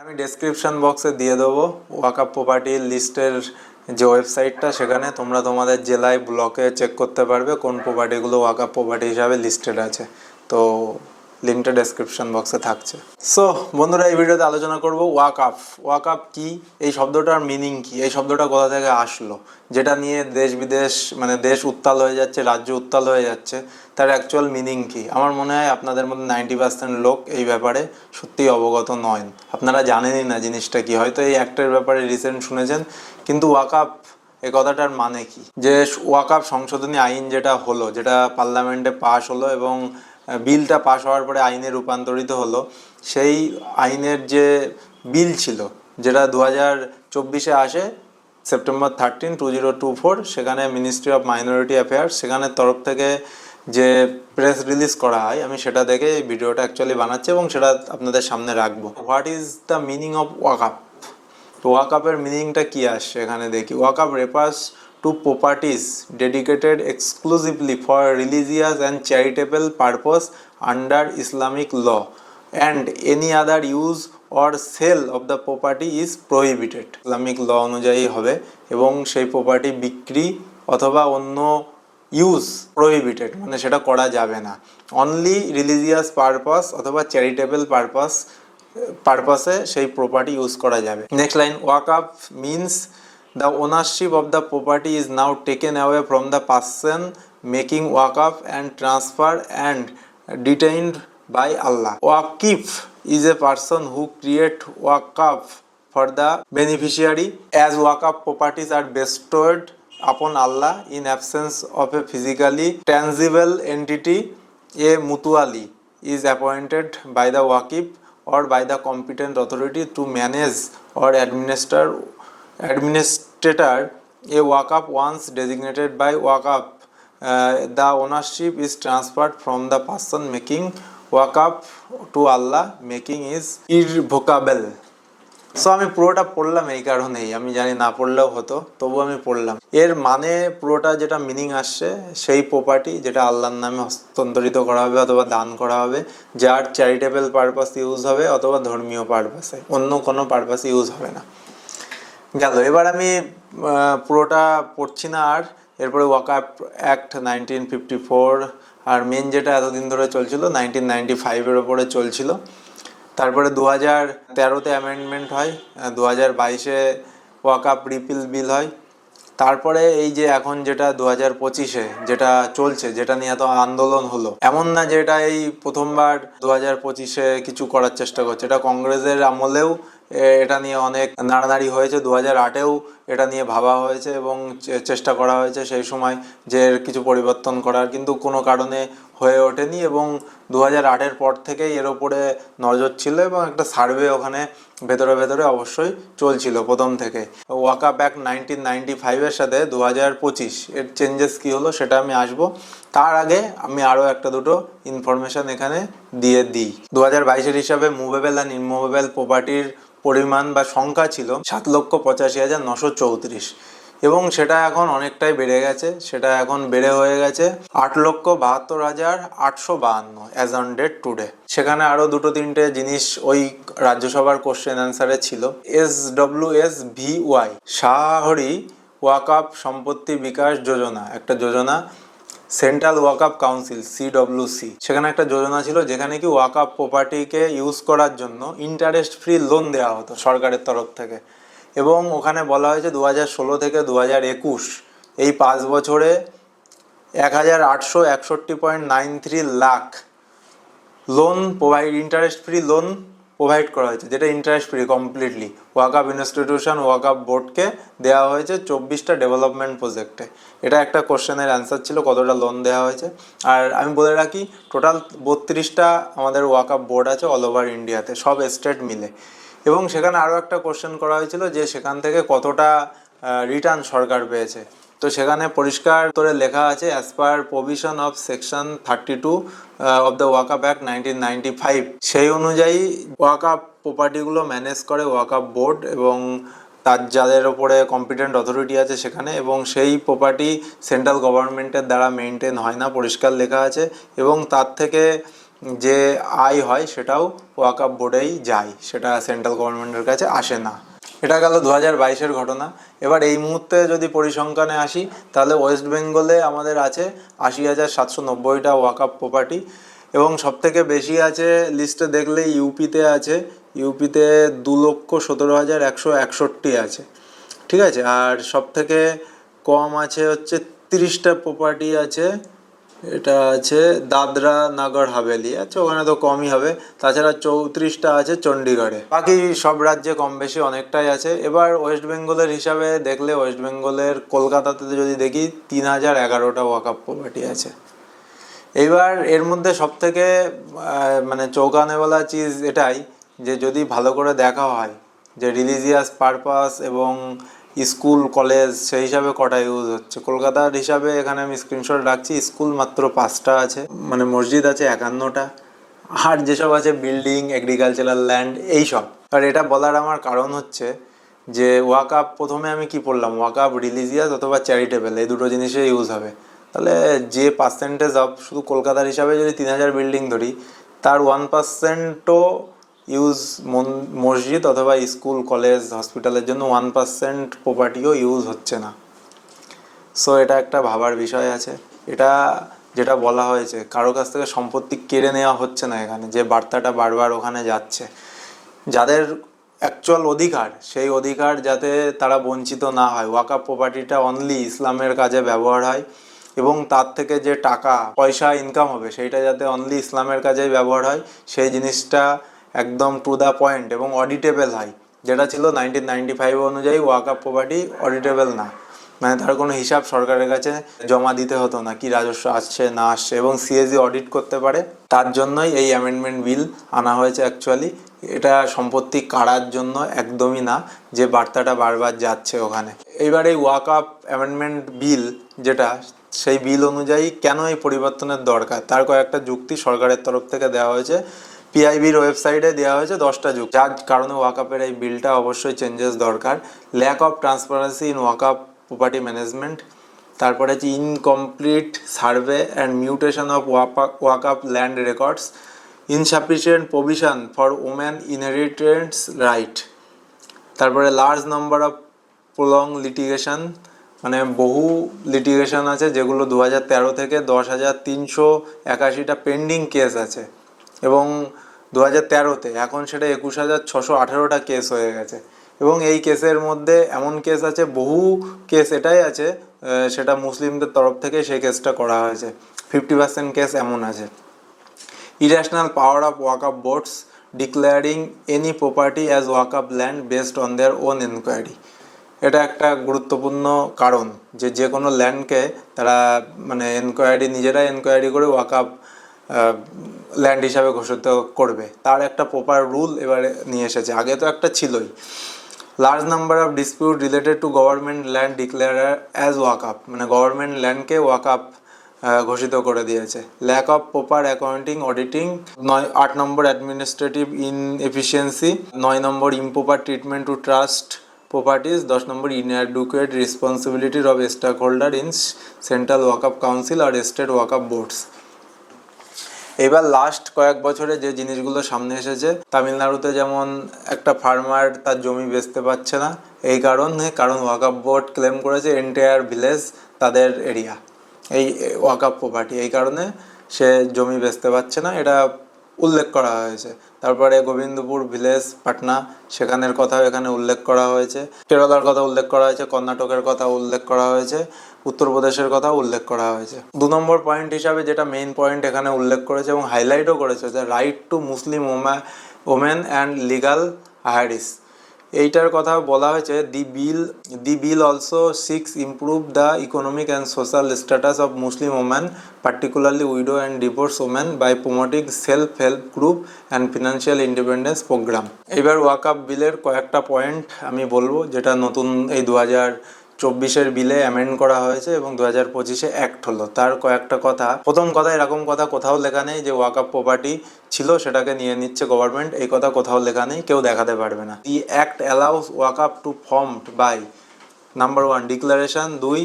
আমি ডেসক্রিপশন বক্সে দিয়ে দেবো ওয়াকআপ প্রপার্টির লিস্টের যে ওয়েবসাইটটা, সেখানে তোমরা তোমাদের জেলায় ব্লকে চেক করতে পারবে কোন প্রপার্টিগুলো ওয়াকআপ প্রপার্টি হিসাবে লিস্টেড আছে। তো লিঙ্কটা ডেসক্রিপশন বক্সে থাকছে। সো বন্ধুরা, এই ভিডিওতে আলোচনা করব ওয়াকআপ। ওয়াকআপ কি, এই শব্দটার মিনিং কি, এই শব্দটা কোথা থেকে আসলো, যেটা নিয়ে দেশ বিদেশ মানে দেশ উত্তাল হয়ে যাচ্ছে, রাজ্য উত্তাল হয়ে যাচ্ছে, তার অ্যাকচুয়াল মিনিং কি। আমার মনে হয় আপনাদের মধ্যে 90% লোক এই ব্যাপারে সত্যিই অবগত নয়, আপনারা জানেনই না জিনিসটা কি। হয়তো এই অ্যাক্টের ব্যাপারে রিসেন্ট শুনেছেন, কিন্তু ওয়াকআপ এই কথাটার মানে কি। যে ওয়াকআপ সংশোধনী আইন যেটা হলো, যেটা পার্লামেন্টে পাশ হলো এবং বিলটা পাশ হওয়ার পরে আইনে রূপান্তরিত হলো, সেই আইনের যে বিল ছিল, যেটা 2024 আসে, সেপ্টেম্বর 13, 2024, সেখানে মিনিস্ট্রি অফ মাইনরিটি অ্যাফেয়ার্স, সেখানের তরফ থেকে যে প্রেস রিলিজ করা হয়, আমি সেটা দেখে এই ভিডিওটা অ্যাকচুয়ালি বানাচ্ছি এবং সেটা আপনাদের সামনে রাখবো। What is the meaning of waqf? তো ওয়াকআপের মিনিংটা কী আসছে এখানে দেখি। Waqf refers to properties dedicated exclusively for religious and charitable purpose under Islamic law, and any other use or sale of the property is prohibited. Islamic law অনুযায়ী হবে এবং সেই প্রপার্টি বিক্রি অথবা অন্য ইউজ প্রহিবিটেড, মানে সেটা করা যাবে না। অনলি রিলিজিয়াস পারপাস অথবা চ্যারিটেবল পারপাসে সেই প্রপার্টি ইউজ করা যাবে। Next line, waqf means the ownership of the property is now taken away from the person making waqf and transfer and detained by Allah. Waqif is a person who create waqf for the beneficiary, as waqf properties are bestowed upon Allah in absence of a physically tangible entity. A mutuali is appointed by the waqif or by the competent authority to manage or administrator a waqf once designated by waqf. The ownership is transferred from the person making waqf to Allah, making is irrevocable. So আমি পুরোটা পড়লাম এই কারণেই, আমি জানি না পড়লেও হতো, তবু আমি পড়লাম। এর মানে পুরোটা যেটা মিনিং আসছে, সেই প্রপার্টি যেটা আল্লাহর নামে হস্তান্তরিত করা হবে অথবা দান করা হবে, যার চ্যারিটেবল পারপাস ইউজ হবে অথবা ধর্মীয় পারপাসে, অন্য কোনো পারপাসে ইউজ হবে না। গেল। এবার আমি পুরোটা পড়ছি না আর। এরপরে ওয়াকআপ অ্যাক্ট 1954, আর মেন যেটা এতদিন ধরে চলছিল 1995-এর ওপরে চলছিল। তারপরে 2013-তে অ্যামেন্ডমেন্ট হয়, 2022-এ ওয়াকআপ রিপিল বিল হয়। তারপরে এই যে এখন যেটা 2025-এ যেটা চলছে, যেটা নিয়ে এত আন্দোলন হলো, এমন না যে এটা এই প্রথমবার 2025-এ কিছু করার চেষ্টা করছে, এটা কংগ্রেসের আমলেও এটা নিয়ে অনেক নাড়ানাড়ি হয়েছে। 2008-এও এটা নিয়ে ভাবা হয়েছে এবং চেষ্টা করা হয়েছে সেই সময় যে কিছু পরিবর্তন করার, কিন্তু কোনো কারণে হয়ে ওঠেনি। এবং 2008-এর পর থেকেই এর ওপরে নজর ছিল এবং একটা সার্ভে ওখানে ভেতরে অবশ্যই চলছিল প্রথম থেকে। ওয়াকআপ অ্যাক্ট 1995-এর সাথে 2025 এর চেঞ্জেস কী হলো সেটা আমি আসবো। তার আগে আমি আরও একটা দুটো ইনফরমেশান এখানে দিয়ে দিই। 2022-এর হিসাবে মুভেবল অ্যান্ড ইনমুভেবল প্রপার্টির পরিমাণ বা সংখ্যা ছিল 7,85,934, এবং সেটা এখন অনেকটাই বেড়ে গেছে। সেটা এখন বেড়ে হয়ে গেছে 8,72,852 অ্যাজ অন ডেট টুডে। সেখানে আরও দুটো তিনটে জিনিস ওই রাজ্যসভার কোশ্চেন অ্যান্সারে ছিল। SWSVY শাহরি ওয়াকআপ সম্পত্তি বিকাশ যোজনা, একটা যোজনা। সেন্ট্রাল ওয়াকআপ কাউন্সিল CWC, সেখানে একটা যোজনা ছিল যেখানে কি ওয়াকআপ প্রপার্টিকে ইউজ করার জন্য ইন্টারেস্ট ফ্রি লোন দেওয়া হতো সরকারের তরফ থেকে। এবং ওখানে বলা হয়েছে 2016 থেকে 2021 এই 5 বছরে 1,861.93 lakh loan interest free loan provide করা হয়েছে, যেটা ইন্টারেস্ট ফ্রি কমপ্লিটলি ওয়াকআপ ইনস্টিটিউশন ওয়াকআপ বোর্ডকে দেওয়া হয়েছে 24টা ডেভেলপমেন্ট প্রজেক্টে। এটা একটা কোশ্চেনের অ্যান্সার ছিল, কতটা লোন দেওয়া হয়েছে। আর আমি বলে রাখি, টোটাল 32টা আমাদের ওয়াকআপ বোর্ড আছে অল ওভার ইন্ডিয়াতে, সব স্টেট মিলে। এবং সেখানে আরও একটা কোশ্চেন করা হয়েছিল যে সেখান থেকে কতটা রিটার্ন সরকার পেয়েছে। তো সেখানে পরিষ্কার করে লেখা আছে, as per provision of section 32 of the waqf act 1995, সেই অনুযায়ী ওয়াকআপ প্রপার্টিগুলো ম্যানেজ করে ওয়াকআপ বোর্ড এবং তার যাদের ওপরে কম্পিটেন্ট অথরিটি আছে সেখানে, এবং সেই প্রপার্টি সেন্ট্রাল গভর্নমেন্টের দ্বারা মেনটেন হয় না, পরিষ্কার লেখা আছে। এবং তার থেকে যে আয় হয় সেটাও ওয়াকফ বোর্ডেই যায়, সেটা সেন্ট্রাল গভর্নমেন্টের কাছে আসে না। এটা গেল 2022-এর ঘটনা। এবার এই মুহূর্তে যদি পরিসংখ্যানে আসি, তাহলে ওয়েস্ট বেঙ্গলে আমাদের আছে 80,790টা ওয়াকফ প্রপার্টি, এবং সবথেকে বেশি আছে লিস্টে দেখলে ইউপিতে আছে। ইউপিতে 2,17,161 আছে, ঠিক আছে। আর সবথেকে কম আছে হচ্ছে 30টা প্রপার্টি আছে, এটা আছে দাদরা নগর হাভেলি, আচ্ছা ওখানে তো কমই হবে। তাছাড়া 34টা আছে চণ্ডীগড়ে, বাকি সব রাজ্যে কম বেশি অনেকটাই আছে। এবার ওয়েস্ট বেঙ্গলের হিসাবে দেখলে ওয়েস্ট বেঙ্গলের কলকাতাতে যদি দেখি 3,011টা ওয়াকফ প্রপার্টি আছে। এইবার এর মধ্যে সবথেকে মানে চৌকানেওয়ালা চিজ এটাই যে যদি ভালো করে দেখা হয় যে রিলিজিয়াস পারপাস এবং স্কুল কলেজ সেই হিসাবে কটা ইউজ হচ্ছে। কলকাতার হিসাবে এখানে আমি স্ক্রিনশট রাখছি, স্কুল মাত্র 5টা আছে, মানে মসজিদ আছে 51টা, আর যেসব আছে বিল্ডিং, এগ্রিকালচারাল ল্যান্ড, এইসব। আর এটা বলার আমার কারণ হচ্ছে যে ওয়াকফ, প্রথমে আমি কি পড়লাম, ওয়াকফ রিলিজিয়াস অথবা চ্যারিটেবল, এই দুটো জিনিসে ইউজ হবে। তাহলে যে পার্সেন্টেজ অফ, শুধু কলকাতার হিসাবে যদি 3,000 বিল্ডিং ধরি, তার 1%ও ইউজ মসজিদ অথবা স্কুল কলেজ হসপিটালের জন্য 1% প্রপার্টিও ইউজ হচ্ছে না। সো এটা একটা ভাবার বিষয় আছে। এটা যেটা বলা হয়েছে, কারো কাছ থেকে সম্পত্তি কেড়ে নেওয়া হচ্ছে না এখানে, যে বার্তাটা বারবার ওখানে যাচ্ছে, যাদের অ্যাকচুয়াল অধিকার, সেই অধিকার যাতে তারা বঞ্চিত না হয়। ওয়াকফ প্রপার্টিটা অনলি ইসলামের কাজে ব্যবহার হয়, এবং তার থেকে যে টাকা পয়সা ইনকাম হবে সেইটা যাতে অনলি ইসলামের কাজেই ব্যবহার হয়, সেই জিনিসটা একদম টু দ্য পয়েন্ট এবং অডিটেবল হয়। যেটা ছিল 1995 অনুযায়ী ওয়াকফ প্রপার্টি অডিটেবল না, মানে তার কোনো হিসাব সরকারের কাছে জমা দিতে হতো না, কি রাজস্ব আসছে না আসছে, এবং সিএজি অডিট করতে পারে। তার জন্যই এই অ্যামেন্ডমেন্ট বিল আনা হয়েছে অ্যাকচুয়ালি। এটা সম্পত্তি কাড়ার জন্য একদমই না, যে বার্তাটা বারবার যাচ্ছে ওখানে। এইবার এই ওয়াকফ অ্যামেন্ডমেন্ট বিল যেটা, সেই বিল অনুযায়ী কেন এই পরিবর্তনের দরকার, তার কয়েকটা যুক্তি সরকারের তরফ থেকে দেওয়া হয়েছে। পিআইবির ওয়েবসাইটে দেওয়া হয়েছে 10টা যুক্তি, যার কারণে ওয়াকফের এই বিলটা অবশ্যই চেঞ্জেস দরকার। Lack of transparency in waqf property management, তারপরে হচ্ছে incomplete survey and mutation of waqf land records, insufficient provision for women inheritance right, তারপরে large number of prolong litigation, মানে বহু লিটিগেশন আছে যেগুলো 2013 থেকে 10,381টা পেন্ডিং কেস আছে, এবং 2013-তে এখন সেটা 21,618টা কেস হয়ে গেছে। এবং এই কেসের মধ্যে এমন কেস আছে, বহু কেস এটাই আছে সেটা মুসলিমদের তরফ থেকে সেই কেসটা করা হয়েছে, 50% কেস এমন আছে। Irrational power of Waqf boards declaring any property as Waqf land based on their own enquiry, এটা একটা গুরুত্বপূর্ণ কারণ, যে কোনো ল্যান্ডকে তারা মানে নিজেরাই এনকোয়ারি করে ওয়াকফ ল্যান্ড হিসাবে ঘোষিত করবে, তার একটা প্রপার রুল এবারে নিয়ে এসেছে, আগে তো একটা ছিলই। Large number of dispute related to government land declare as waqf, মানে গভর্নমেন্ট ল্যান্ডকে ওয়াকফ ঘোষিত করে দিয়েছে। Lack of proper accounting auditing, 8 নম্বর অ্যাডমিনিস্ট্রেটিভ ইনএফিসিয়েন্সি, 9 নম্বর improper treatment to trust properties, 10 নম্বর ইনঅ্যাডুকুয়েট রেসপন্সিবিলিটির of stake holder in central waqf council আর স্টেট ওয়াকফ বোর্ডস। এবার লাস্ট কয়েক বছরে যে জিনিসগুলো সামনে এসেছে, তামিলনাড়ুতে যেমন একটা ফার্মার তার জমি বেচতে পারছে না, এই কারণ ওয়াকফ বোর্ড ক্লেম করেছে এন্টায়ার ভিলেজ তাদের এরিয়া, এই ওয়াকফ প্রপার্টি, এই কারণে সে জমি বেচতে পারছে না, এটা উল্লেখ করা হয়েছে। তারপরে গোবিন্দপুর ভিলেজ পাটনা, সেখানের কথাও এখানে উল্লেখ করা হয়েছে, কেরালার কথা উল্লেখ করা হয়েছে, কর্ণাটকের কথা উল্লেখ করা হয়েছে, উত্তরপ্রদেশের কথা উল্লেখ করা হয়েছে। 2 নম্বর পয়েন্ট হিসাবে যেটা মেইন পয়েন্ট এখানে উল্লেখ করেছে এবং হাইলাইটও করেছে, যে right to Muslim women and legal heirs, এইটার কথা বলা হয়েছে। The bill also seeks improve the economic and social status of Muslim women, particularly widow and divorce women, by promoting self help group and financial independence program. এবার ওয়াকফ বিলের কয়েকটা point আমি বলবো, যেটা নতুন এই 2024-এর বিলে অ্যামেন্ড করা হয়েছে এবং 2025-এ অ্যাক্ট হলো। তার কয়েকটা কথা, প্রথম কথা, এরকম কথা কোথাও লেখা নেই যে ওয়াকফ প্রপার্টি ছিল সেটাকে নিয়ে নিচ্ছে গভর্নমেন্ট, এই কথা কোথাও লেখা নেই, কেউ দেখাতে পারবে না। The act allows waqf to formed by number 1 declaration, 2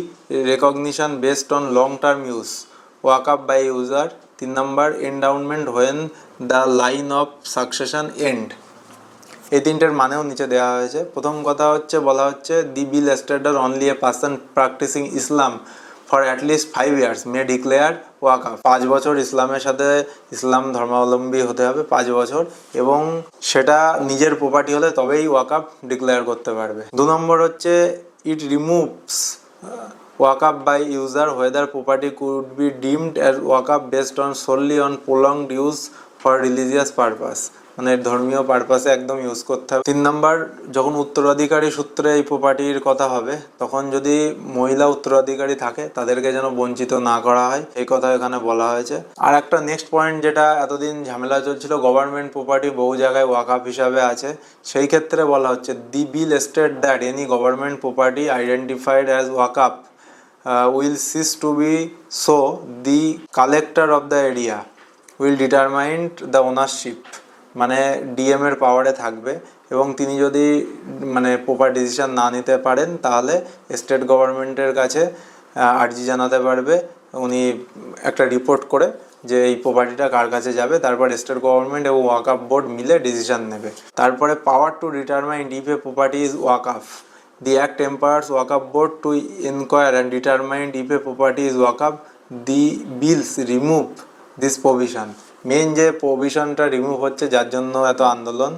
recognition based on long term use, waqf by user. 3 নম্বর endowment when the line of succession end. এই তিনটের মানেও নিচে দেওয়া হয়েছে। প্রথম কথা হচ্ছে বলা হচ্ছে the bill states only a person practicing Islam for at least 5 years may declare waqf. 5 বছর ইসলামের সাথে ইসলাম ধর্মাবলম্বী হতে হবে 5 বছর, এবং সেটা নিজের প্রপার্টি হলে তবেই ওয়াকআপ ডিক্লেয়ার করতে পারবে। 2 নম্বর হচ্ছে it removes waqf by user whether property could be deemed as waqf based on solely on prolonged use for religious purpose, মানে ধর্মীয় পারপাসে একদম ইউজ করতে হবে। 3 নম্বর, যখন উত্তরাধিকারী সূত্রে এই প্রপার্টির কথা হবে তখন যদি মহিলা উত্তরাধিকারী থাকে তাদেরকে যেন বঞ্চিত না করা হয়, এই কথা এখানে বলা হয়েছে। আর একটা নেক্সট পয়েন্ট যেটা এতদিন ঝামেলা চলছিল, গভর্নমেন্ট প্রপার্টি বহু জায়গায় ওয়াকআপ হিসাবে আছে, সেই ক্ষেত্রে বলা হচ্ছে the bill state that any government property identified as waqf will cease to be so. The collector of the area will determine the ownership, মানে ডিএম এর পাওয়ারে থাকবে, এবং তিনি যদি মানে প্রপার ডিসিশন না নিতে পারেন তাহলে স্টেট গভর্নমেন্টের কাছে আর্জি জানাতে পারবে, উনি একটা রিপোর্ট করে যে এই প্রপার্টিটা কার কাছে যাবে, তারপর স্টেট গভর্নমেন্ট এবং ওয়াকআপ বোর্ড মিলে ডিসিশন নেবে। তারপরে power to determine if a property is waqf. The Act empowers Waqf Board to inquire and determine if a property is Waqf. The bills remove this provision. Mean যে প্রভিশনটা remove হচ্ছে যার জন্য এত আন্দোলন,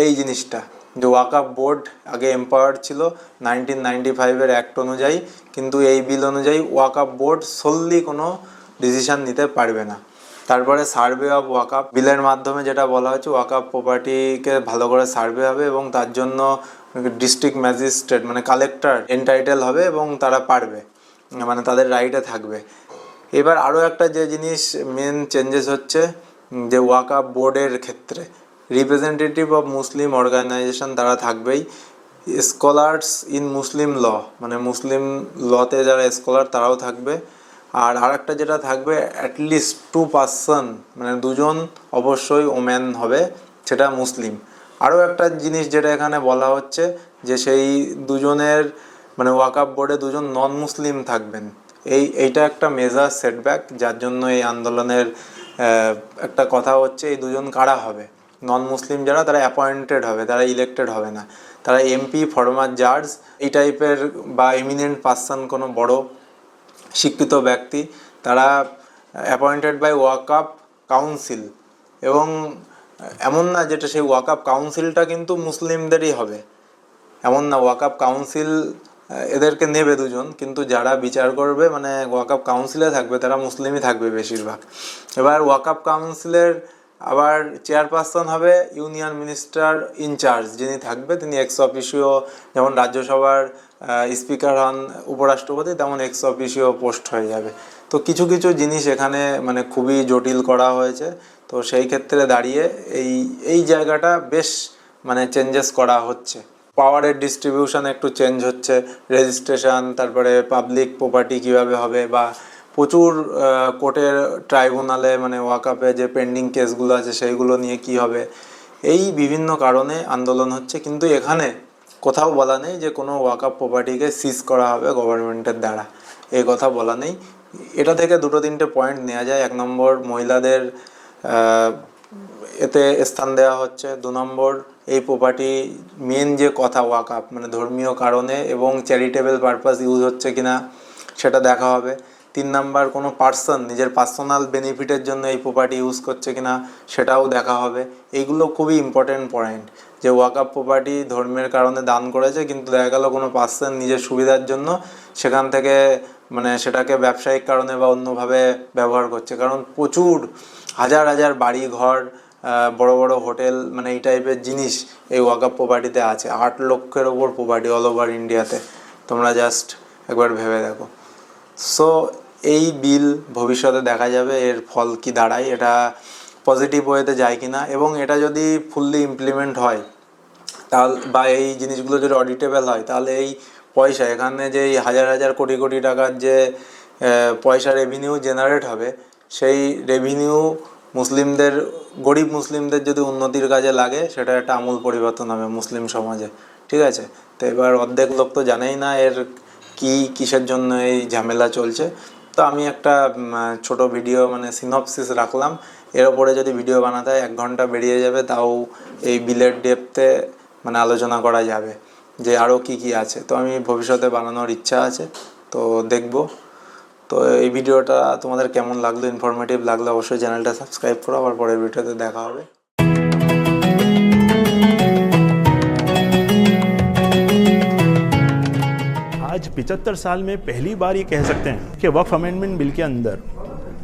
এই জিনিসটা যে ওয়াকআপ বোর্ড আগে এম্পাওয়ার ছিল 1995-এর অ্যাক্ট অনুযায়ী, কিন্তু এই বিল অনুযায়ী ওয়াকআপ বোর্ড সোললি কোনো ডিসিশন নিতে পারবে না। তারপরে সার্ভে অফ ওয়াকআপ বিলের মাধ্যমে যেটা বলা হচ্ছে ওয়াকআপ প্রপার্টিকে ভালো করে সার্ভে হবে, এবং তার জন্য ডিস্ট্রিক্ট ম্যাজিস্ট্রেট মানে কালেক্টর এন্টাইটেল হবে এবং তারা পারবে, মানে তাদের রাইটে থাকবে। এবার আরও একটা যে জিনিস মেন চেঞ্জেস হচ্ছে যে ওয়াকআপ বোর্ডের ক্ষেত্রে রিপ্রেজেন্টেটিভ অফ মুসলিম অর্গানাইজেশন তারা থাকবেই, স্কলার্স ইন মুসলিম ল মানে মুসলিম লতে যারা স্কলার তারাও থাকবে, আর আরেকটা যেটা থাকবে অ্যাটলিস্ট 2 পার্সন মানে 2 জন অবশ্যই ওমেন হবে, সেটা মুসলিম। আরও একটা জিনিস যেটা এখানে বলা হচ্ছে যে সেই 2 জনের মানে ওয়াকআপ বোর্ডে 2 জন নন মুসলিম থাকবেন। এইটা একটা মেজর সেটব্যাক, যার জন্য এই আন্দোলনের একটা কথা হচ্ছে এই 2 জন কারা হবে, নন মুসলিম যারা তারা অ্যাপয়েন্টেড হবে, তারা ইলেক্টেড হবে না, তারা এমপি ফরমার জাজ এই টাইপের বা এমিনেন্ট পার্সন কোনো বড় শিক্ষিত ব্যক্তি, তারা অ্যাপয়েন্টেড বাই ওয়াকআপ কাউন্সিল, এবং এমন না যেটা সেই ওয়াকআপ কাউন্সিলটা কিন্তু মুসলিমদেরই হবে, এমন না, ওয়াকআপ কাউন্সিল এদেরকে নেবে 2 জন, কিন্তু যারা বিচার করবে মানে ওয়াকআপ কাউন্সিলে থাকবে তারা মুসলিমই থাকবে বেশিরভাগ। এবার ওয়াকআপ কাউন্সিলের আবার চেয়ারপারসন হবে ইউনিয়ন মিনিস্টার ইনচার্জ, যিনি থাকবে তিনি এক্স অফিসিও, যেমন রাজ্যসভার স্পিকার হন উপরাষ্ট্রপতি তেমন এক্স অফিসিও পোস্ট হয়ে যাবে। তো কিছু কিছু জিনিস এখানে মানে খুবই জটিল করা হয়েছে, তো সেই ক্ষেত্রে দাঁড়িয়ে এই জায়গাটা বেশ মানে চেঞ্জেস করা হচ্ছে। পাওয়ারের ডিস্ট্রিবিউশন একটু চেঞ্জ হচ্ছে, রেজিস্ট্রেশন, তারপরে পাবলিক প্রপার্টি কীভাবে হবে, বা প্রচুর কোর্টের ট্রাইব্যুনালে মানে ওয়াকআপে যে পেন্ডিং কেসগুলো আছে সেইগুলো নিয়ে কি হবে, এই বিভিন্ন কারণে আন্দোলন হচ্ছে। কিন্তু এখানে কোথাও বলা নেই যে কোনো ওয়াকআপ প্রপার্টিকে সিজ করা হবে গভর্নমেন্টের দ্বারা, এই কথা বলা নেই। এটা থেকে 2-3টে পয়েন্ট নেওয়া যায়। 1 নম্বর, মহিলাদের এতে স্থান দেওয়া হচ্ছে। 2 নম্বর, এই প্রপার্টি মেন যে কথা ওয়াকআপ মানে ধর্মীয় কারণে এবং চ্যারিটেবল পারপাস ইউজ হচ্ছে কিনা সেটা দেখা হবে। 3 নম্বর, কোনো পার্সন নিজের পার্সোনাল বেনিফিটের জন্য এই প্রপার্টি ইউজ করছে কিনা সেটাও দেখা হবে। এইগুলো খুবই ইম্পর্টেন্ট পয়েন্ট, যে ওয়াকআপ প্রপার্টি ধর্মের কারণে দান করেছে, কিন্তু দেখা গেল কোনো পার্সন নিজের সুবিধার জন্য সেখান থেকে মানে সেটাকে ব্যবসায়িক কারণে বা অন্যভাবে ব্যবহার করছে। কারণ প্রচুর হাজার হাজার বাড়ি ঘর, বড় বড় হোটেল মানে এই টাইপের জিনিস এই ওয়াকআপ প্রপার্টিতে আছে। 8 লক্ষের ওপর প্রপার্টি অল ওভার ইন্ডিয়াতে, তোমরা জাস্ট একবার ভেবে দেখো। সো এই বিল ভবিষ্যতে দেখা যাবে এর ফল কি দাঁড়ায়, এটা পজিটিভ ওয়েতে যায় কি না, এবং এটা যদি ফুললি ইমপ্লিমেন্ট হয় তাহলে বা এই জিনিসগুলো যদি অডিটেবল হয় তাহলে এই পয়সা এখানে যে এই হাজার হাজার কোটি কোটি টাকার যে পয়সা রেভিনিউ জেনারেট হবে, সেই রেভিনিউ মুসলিমদের, গরিব মুসলিমদের যদি উন্নতির কাজে লাগে সেটা একটা আমূল পরিবর্তন হবে মুসলিম সমাজে, ঠিক আছে? তো এবার অর্ধেক লোক তো জানেই না এর কিসের জন্য এই ঝামেলা চলছে। তো আমি একটা ছোট ভিডিও মানে সিনপসিস রাখলাম, এর ওপরে যদি ভিডিও বানাতে হয় 1 ঘন্টা বেরিয়ে যাবে, তাও এই বিলের ডেপথে মানে আলোচনা করা যাবে যে আরও কি কি আছে। তো আমি ভবিষ্যতে বানানোর ইচ্ছা আছে, তো দেখব। তো এই ভিডিওটা তোমাদের কেমন লাগলো, ইনফরমেটিভ লাগলো অবশ্যই চ্যানেলটা সাবস্ক্রাইব করো, আবার পরের ভিডিওতে দেখা হবে। आज 75 साल में पहली बार ये कह सकते हैं कि वक्फ अमेंडमेंट बिल के अंदर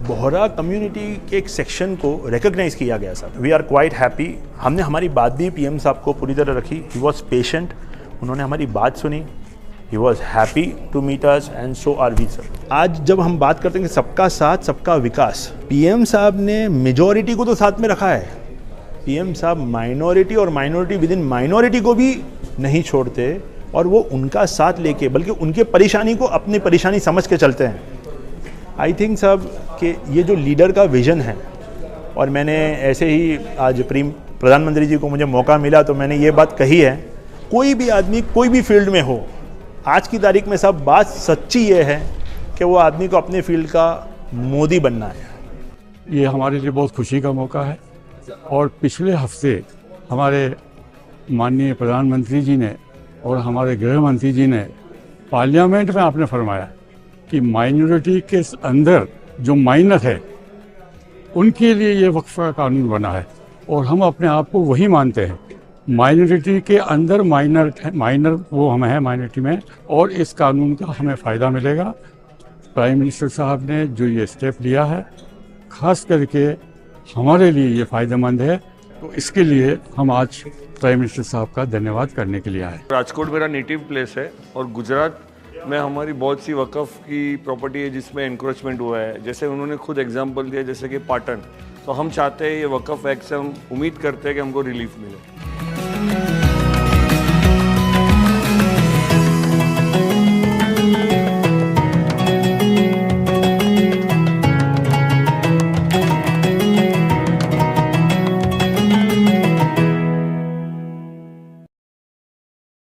बोहरा कम्युनिटी के एक सेक्शन को रिकॉग्नाइज किया गया sir. We are quite happy. हमने हमारी बात भी पीएम साहब को पूरी तरह रखी। ही वॉज पेशेंट, उन्होंने हमारी बात सुनी। He was happy to meet us and so are we sir. आज जब हम बात करते हैं कि सबका साथ सबका विकास, पीएम साहब ने मेजॉरिटी को तो साथ में रखा है, पीएम साहब माइनॉरिटी और माइनॉरिटी विद इन माइनॉरिटी को भी नहीं छोड़ते और वो उनका साथ लेके बल्कि उनके परेशानी को अपनी परेशानी समझ के चलते हैं। आई थिंक साहब कि ये जो लीडर का विज़न है, और मैंने ऐसे ही आज प्रधानमंत्री जी को मुझे मौका मिला तो मैंने ये बात कही है, कोई भी आदमी कोई भी फील्ड में हो, आज की तारीख में साहब बात सच्ची ये है कि वो आदमी को अपने फील्ड का मोदी बनना है। ये हमारे लिए बहुत खुशी का मौका है। और पिछले हफ्ते हमारे माननीय प्रधानमंत्री जी ने और हमारे गृह मंत्री जी ने पार्लियामेंट में आपने फरमाया कि माइनॉरिटी के अंदर जो माइनर है उनके लिए ये वक्फ का कानून बना है, और हम अपने आप को वही मानते हैं। माइनॉरिटी के अंदर माइनर वो हम हैं माइनॉरिटी में, और इस कानून का हमें फ़ायदा मिलेगा। प्राइम मिनिस्टर साहब ने जो ये स्टेप लिया है ख़ास करके हमारे लिए ये फ़ायदेमंद है, तो इसके लिए हम आज प्राइम मिनिस्टर साहब का धन्यवाद करने के लिए आए। राजकोट मेरा नेटिव प्लेस है और गुजरात में हमारी बहुत सी वक़फ़ की प्रॉपर्टी है जिसमें एनक्रोचमेंट हुआ है। जैसे उन्होंने खुद एग्जांपल दिया, जैसे कि पाटन, तो हम चाहते हैं ये वक़फ़ एक्ट से हम उम्मीद करते हैं कि हमको रिलीफ मिले।